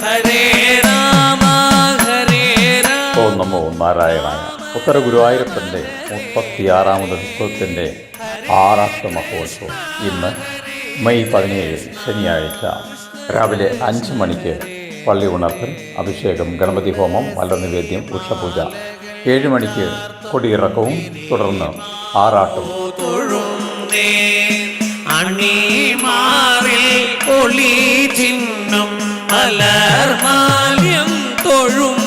ഹരേ രാമ ഹരേ രാമ. ഓം നമോ നാരായണായ. ഉത്തര ഗുരുവായൂരപ്പൻ്റെ 36ാമത് ഉത്സവത്തിൻ്റെ ആറാട്ട് മഹോത്സവം ഇന്ന് മെയ് 17 ശനിയാഴ്ച രാവിലെ 5 മണിക്ക് പള്ളി ഉണർത്തൽ, അഭിഷേകം, ഗണപതി ഹോമം, മലർനിവേദ്യം, ഉഷപൂജ. 7 മണിക്ക് കൊടിയിറക്കവും തുടർന്ന് ആറാട്ടും. അണിമാറിൽ ഒളി ചിഹ്നം മലർമാല്യം തൊഴും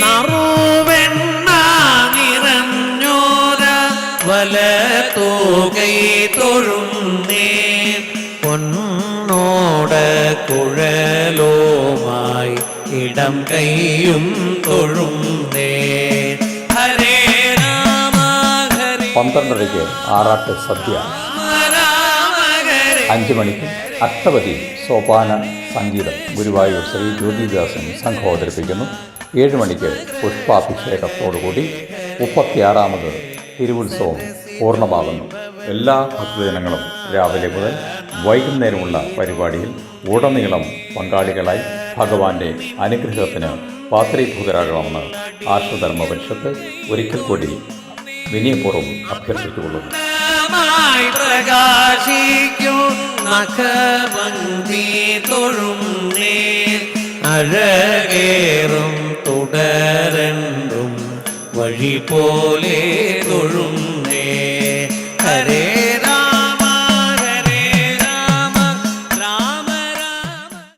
നറുവെണ്ണ നിറഞ്ഞോര വലത്തൂകൈ തൊഴും പൊന്നോട കുഴലോമായി ഇടം കൈയും തൊഴും ഹരേ രാമ ഹരേ. 12:30 ആറാട്ട് സദ്യ. 5 മണിക്ക് അഷ്ടപതി സോപാന സംഗീതം ഗുരുവായൂർ ശ്രീ ജ്യോതിദാസൻ സംഘം അവതരിപ്പിക്കുന്നു. 7 മണിക്ക് പുഷ്പാഭിഷേകത്തോടുകൂടി 36ാമത് തിരുവുത്സവം പൂർണ്ണമാകുന്നു. എല്ലാ ഭക്തജനങ്ങളും രാവിലെ മുതൽ വൈകുന്നേരമുള്ള പരിപാടിയിൽ ഉടനീളം പങ്കാളികളായി ഭഗവാന്റെ അനുഗ്രഹത്തിന് പാത്രീഭൂതരാകണമെന്ന് ആർഷധർമ്മ പരിഷത്ത് ഒരിക്കൽ കൂടി വിനയപൂർവ്വം അഭ്യർത്ഥിച്ചുകൊള്ളുന്നു. അഴകേറും തുടരണ്ടും വഴി പോലെ തൊഴും